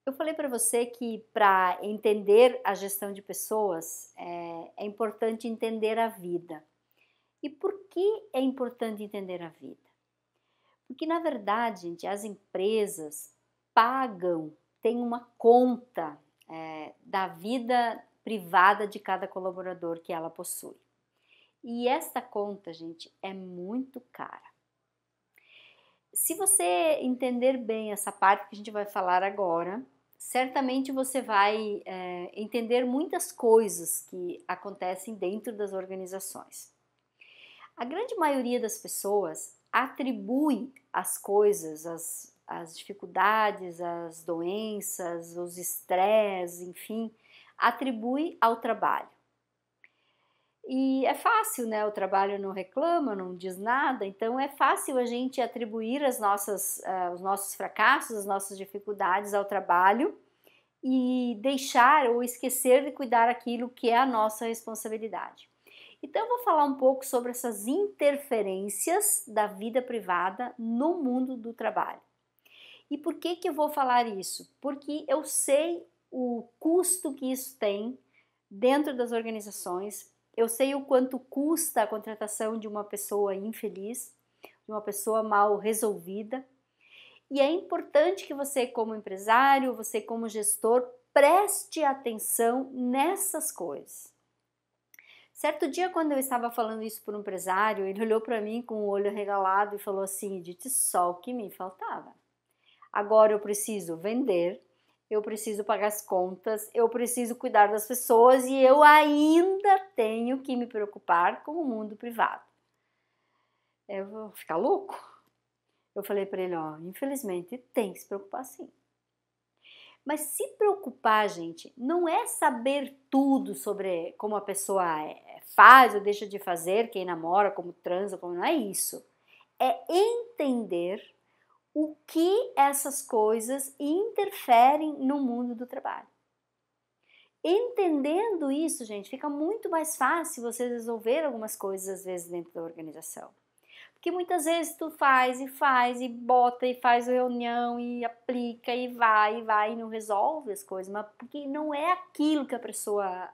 Eu falei para você que para entender a gestão de pessoas é importante entender a vida. E por que é importante entender a vida? Porque na verdade, gente, as empresas pagam, têm uma conta da vida privada de cada colaborador que ela possui. E esta conta, gente, é muito cara. Se você entender bem essa parte que a gente vai falar agora, certamente você vai entender muitas coisas que acontecem dentro das organizações. A grande maioria das pessoas atribui as coisas, as dificuldades, as doenças, os estresses, enfim, atribui ao trabalho. E é fácil, né? O trabalho não reclama, não diz nada, então é fácil a gente atribuir os nossos fracassos, as nossas dificuldades ao trabalho e deixar ou esquecer de cuidar aquilo que é a nossa responsabilidade. Então eu vou falar um pouco sobre essas interferências da vida privada no mundo do trabalho. E por que eu vou falar isso? Porque eu sei o custo que isso tem dentro das organizações. Eu sei o quanto custa a contratação de uma pessoa infeliz, de uma pessoa mal resolvida. E é importante que você, como empresário, você, como gestor, preste atenção nessas coisas. Certo dia, quando eu estava falando isso para um empresário, ele olhou para mim com o olho arregalado e falou assim: Edith, só o que me faltava. Agora eu preciso vender, eu preciso pagar as contas, eu preciso cuidar das pessoas e eu ainda tenho que me preocupar com o mundo privado. Eu vou ficar louco? Eu falei para ele, ó, infelizmente tem que se preocupar sim. Mas se preocupar, gente, não é saber tudo sobre como a pessoa faz ou deixa de fazer, quem namora, como transa, como não é isso. É entender o que essas coisas interferem no mundo do trabalho. Entendendo isso, gente, fica muito mais fácil você resolver algumas coisas às vezes dentro da organização. Porque muitas vezes tu faz e bota e faz reunião e aplica e vai e não resolve as coisas, mas porque não é aquilo que a pessoa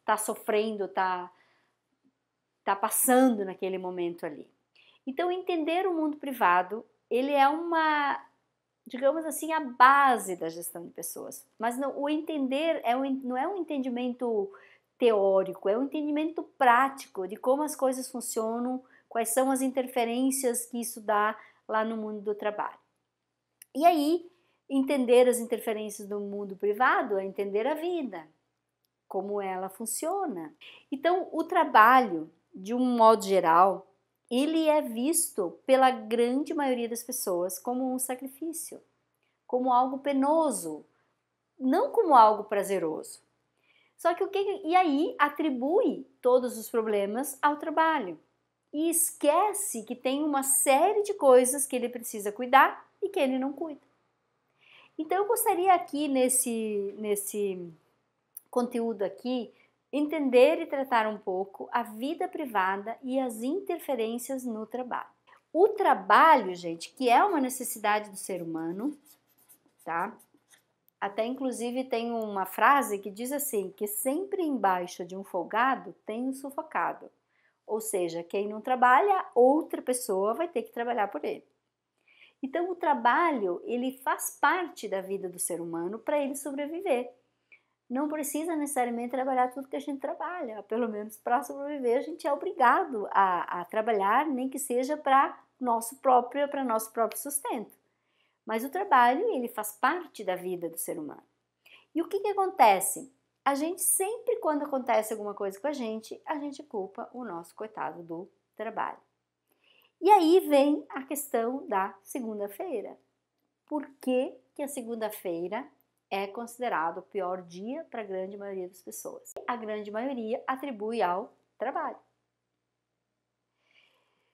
tá sofrendo, tá passando naquele momento ali. Então entender o mundo privado, ele é uma, digamos assim, a base da gestão de pessoas. Mas não, o entender não é um entendimento teórico, é um entendimento prático de como as coisas funcionam, quais são as interferências que isso dá lá no mundo do trabalho. E aí, entender as interferências do mundo privado é entender a vida, como ela funciona. Então, o trabalho, de um modo geral, ele é visto pela grande maioria das pessoas como um sacrifício, como algo penoso, não como algo prazeroso. Só que e aí atribui todos os problemas ao trabalho e esquece que tem uma série de coisas que ele precisa cuidar e que ele não cuida. Então eu gostaria aqui nesse conteúdo aqui entender e tratar um pouco a vida privada e as interferências no trabalho. O trabalho, gente, que é uma necessidade do ser humano, tá? Até inclusive tem uma frase que diz assim, que sempre embaixo de um folgado tem um sufocado. Ou seja, quem não trabalha, outra pessoa vai ter que trabalhar por ele. Então o trabalho, ele faz parte da vida do ser humano para ele sobreviver. Não precisa necessariamente trabalhar tudo que a gente trabalha, pelo menos para sobreviver a gente é obrigado a trabalhar, nem que seja para nosso próprio sustento. Mas o trabalho, ele faz parte da vida do ser humano. E o que acontece? A gente sempre, quando acontece alguma coisa com a gente culpa o nosso coitado do trabalho. E aí vem a questão da segunda-feira. Por que a segunda-feira é considerado o pior dia para a grande maioria das pessoas? A grande maioria atribui ao trabalho.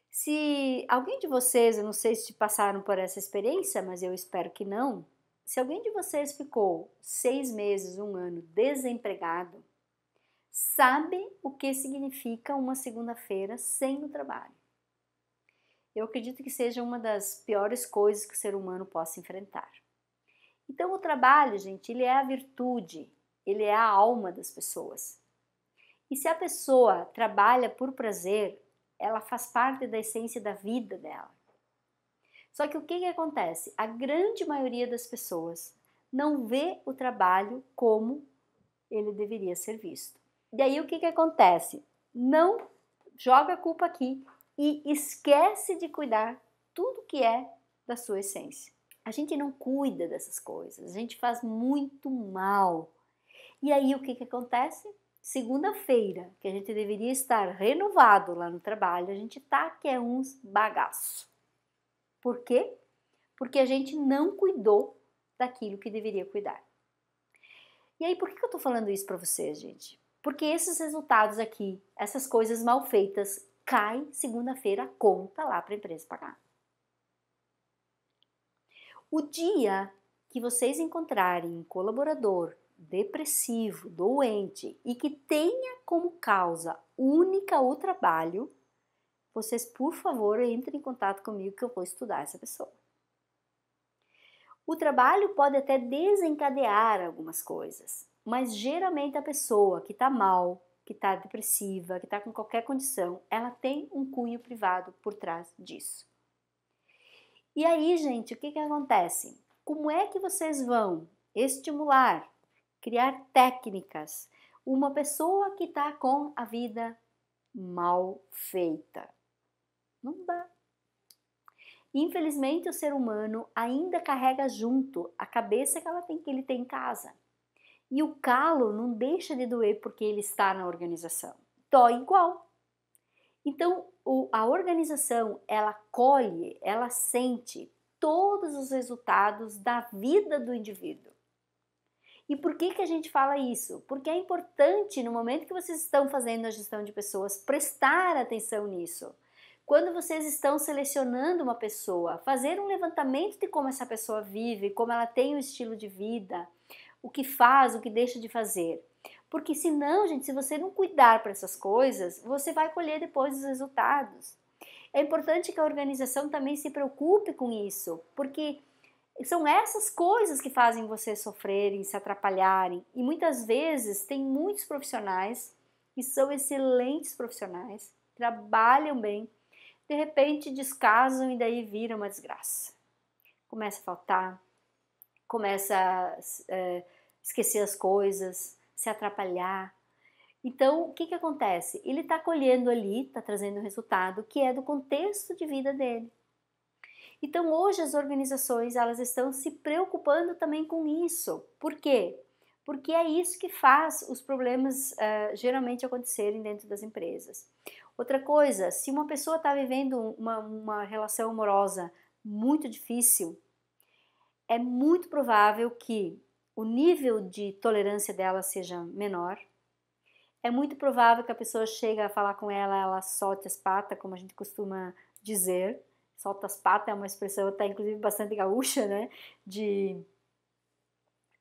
Se alguém de vocês, eu não sei se passaram por essa experiência, mas eu espero que não. Se alguém de vocês ficou 6 meses, 1 ano desempregado, sabe o que significa uma segunda-feira sem o trabalho. Eu acredito que seja uma das piores coisas que o ser humano possa enfrentar. Então o trabalho, gente, ele é a virtude, ele é a alma das pessoas. E se a pessoa trabalha por prazer, ela faz parte da essência da vida dela. Só que o que acontece? A grande maioria das pessoas não vê o trabalho como ele deveria ser visto. E aí o que acontece? Não joga a culpa aqui e esquece de cuidar tudo que é da sua essência. A gente não cuida dessas coisas, a gente faz muito mal. E aí o que acontece? Segunda-feira, que a gente deveria estar renovado lá no trabalho, a gente tá que é uns bagaço. Por quê? Porque a gente não cuidou daquilo que deveria cuidar. E aí, por que eu tô falando isso para vocês, gente? Porque esses resultados aqui, essas coisas mal feitas, caem segunda-feira a conta lá para a empresa pagar. O dia que vocês encontrarem um colaborador depressivo, doente e que tenha como causa única o trabalho, vocês, por favor, entrem em contato comigo que eu vou estudar essa pessoa. O trabalho pode até desencadear algumas coisas, mas geralmente a pessoa que está mal, que está depressiva, que está com qualquer condição, ela tem um cunho privado por trás disso. E aí, gente, o que acontece? Como é que vocês vão estimular, criar técnicas, uma pessoa que está com a vida mal feita? Não dá. Infelizmente, o ser humano ainda carrega junto a cabeça que ele tem em casa. E o calo não deixa de doer porque ele está na organização. Dói igual. Então, a organização, ela colhe, ela sente todos os resultados da vida do indivíduo. E por que a gente fala isso? Porque é importante, no momento que vocês estão fazendo a gestão de pessoas, prestar atenção nisso. Quando vocês estão selecionando uma pessoa, fazer um levantamento de como essa pessoa vive, como ela tem o estilo de vida, o que faz, o que deixa de fazer. Porque senão, gente, se você não cuidar para essas coisas, você vai colher depois os resultados. É importante que a organização também se preocupe com isso, porque são essas coisas que fazem vocês sofrerem, se atrapalharem. E muitas vezes tem muitos profissionais que são excelentes profissionais, trabalham bem, de repente descasam e daí vira uma desgraça. Começa a faltar, começa a esquecer as coisas, se atrapalhar. Então, o que acontece? Ele está colhendo ali, está trazendo um resultado que é do contexto de vida dele. Então, hoje as organizações elas estão se preocupando também com isso. Por quê? Porque é isso que faz os problemas geralmente acontecerem dentro das empresas. Outra coisa, se uma pessoa está vivendo uma relação amorosa muito difícil, é muito provável que o nível de tolerância dela seja menor. É muito provável que a pessoa chegue a falar com ela, ela solte as patas, como a gente costuma dizer. Solta as patas é uma expressão até inclusive bastante gaúcha, né? De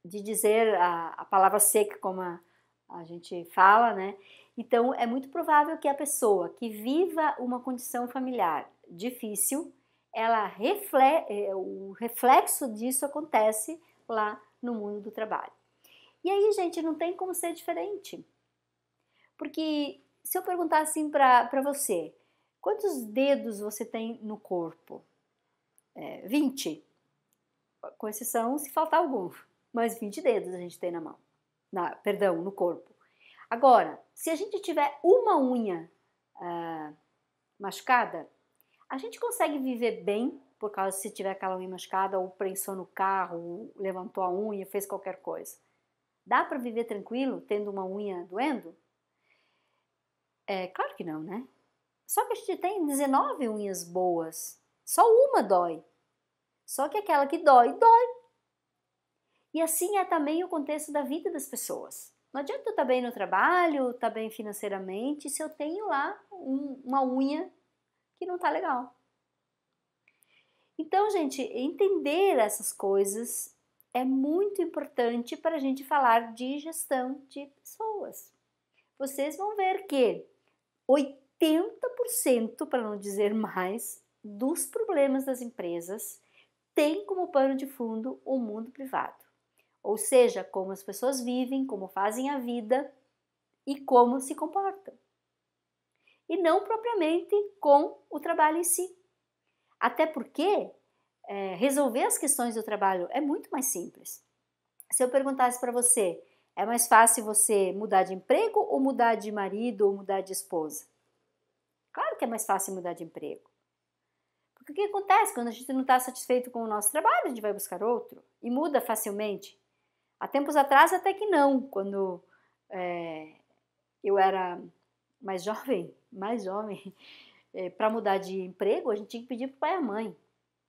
dizer a palavra seca, como a gente fala, né? Então, é muito provável que a pessoa que viva uma condição familiar difícil, o reflexo disso acontece lá no mundo do trabalho. E aí, gente, não tem como ser diferente. Porque se eu perguntar assim para você, quantos dedos você tem no corpo? 20. Com exceção se faltar algum. Mas 20 dedos a gente tem na mão. No corpo. Agora, se a gente tiver uma unha machucada, a gente consegue viver bem, por causa se tiver aquela unha machucada, ou prensou no carro, ou levantou a unha, fez qualquer coisa. Dá para viver tranquilo tendo uma unha doendo? Claro que não, né? Só que a gente tem 19 unhas boas, só uma dói. Só que aquela que dói, dói. E assim é também o contexto da vida das pessoas. Não adianta eu estar bem no trabalho, estar bem financeiramente, se eu tenho lá uma unha que não está legal. Então, gente, entender essas coisas é muito importante para a gente falar de gestão de pessoas. Vocês vão ver que 80%, para não dizer mais, dos problemas das empresas tem como pano de fundo o mundo privado. Ou seja, como as pessoas vivem, como fazem a vida e como se comportam. E não propriamente com o trabalho em si. Até porque resolver as questões do trabalho é muito mais simples. Se eu perguntasse para você, é mais fácil você mudar de emprego ou mudar de marido ou mudar de esposa? Claro que é mais fácil mudar de emprego. Porque o que acontece? Quando a gente não está satisfeito com o nosso trabalho, a gente vai buscar outro e muda facilmente. Há tempos atrás até que não, quando eu era mais jovem, para mudar de emprego, a gente tinha que pedir para o pai e a mãe.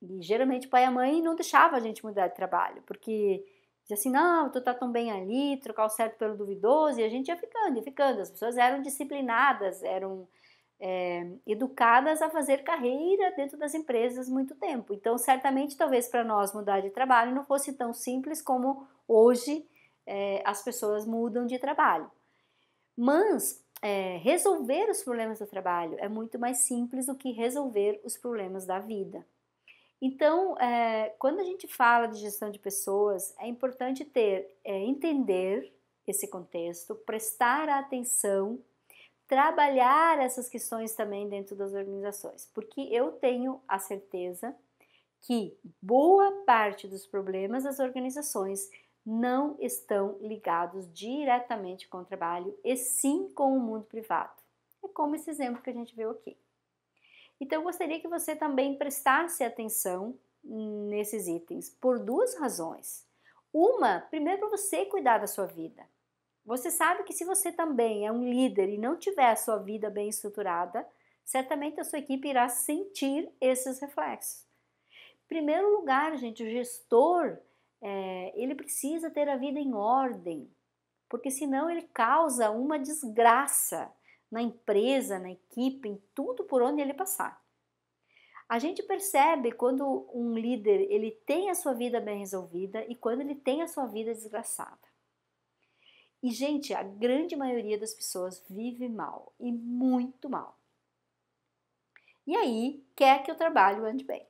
E geralmente o pai e a mãe não deixavam a gente mudar de trabalho, porque dizia assim, não, tu tá tão bem ali, trocar o certo pelo duvidoso, e a gente ia ficando, ia ficando. As pessoas eram disciplinadas, eram educadas a fazer carreira dentro das empresas muito tempo. Então, certamente, talvez para nós mudar de trabalho não fosse tão simples como hoje as pessoas mudam de trabalho. Mas resolver os problemas do trabalho é muito mais simples do que resolver os problemas da vida. Então, quando a gente fala de gestão de pessoas, é importante entender esse contexto, prestar atenção, trabalhar essas questões também dentro das organizações, porque eu tenho a certeza que boa parte dos problemas das organizações não estão ligados diretamente com o trabalho, e sim com o mundo privado. É como esse exemplo que a gente viu aqui. Então, eu gostaria que você também prestasse atenção nesses itens, por duas razões. Uma, primeiro para você cuidar da sua vida. Você sabe que se você também é um líder e não tiver a sua vida bem estruturada, certamente a sua equipe irá sentir esses reflexos. Em primeiro lugar, gente, o gestor, ele precisa ter a vida em ordem, porque senão ele causa uma desgraça na empresa, na equipe, em tudo por onde ele passar. A gente percebe quando um líder ele tem a sua vida bem resolvida e quando ele tem a sua vida desgraçada. E, gente, a grande maioria das pessoas vive mal, e muito mal. E aí, quer que o trabalho ande bem.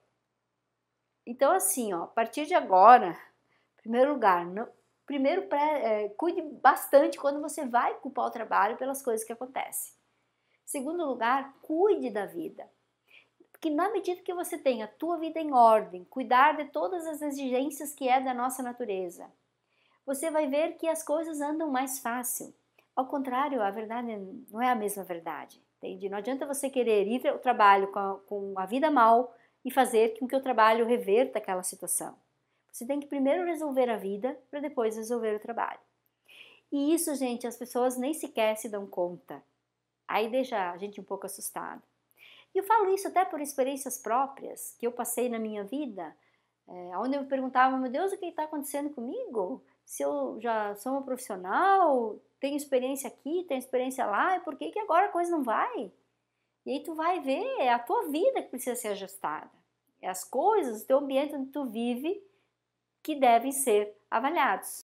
Então, assim, ó, a partir de agora, em primeiro lugar, cuide bastante quando você vai culpar o trabalho pelas coisas que acontecem. Segundo lugar, cuide da vida. Porque na medida que você tem a tua vida em ordem, cuidar de todas as exigências que é da nossa natureza, você vai ver que as coisas andam mais fácil. Ao contrário, a verdade não é a mesma verdade, entende? Não adianta você querer ir ao trabalho com a vida mal e fazer com que o trabalho reverta aquela situação. Você tem que primeiro resolver a vida para depois resolver o trabalho. E isso, gente, as pessoas nem sequer se dão conta. Aí deixa a gente um pouco assustada. E eu falo isso até por experiências próprias que eu passei na minha vida, onde eu me perguntava, meu Deus, o que está acontecendo comigo? Se eu já sou uma profissional, tenho experiência aqui, tenho experiência lá, e por que agora a coisa não vai? E aí tu vai ver, é a tua vida que precisa ser ajustada. É as coisas, o teu ambiente onde tu vive que devem ser avaliados.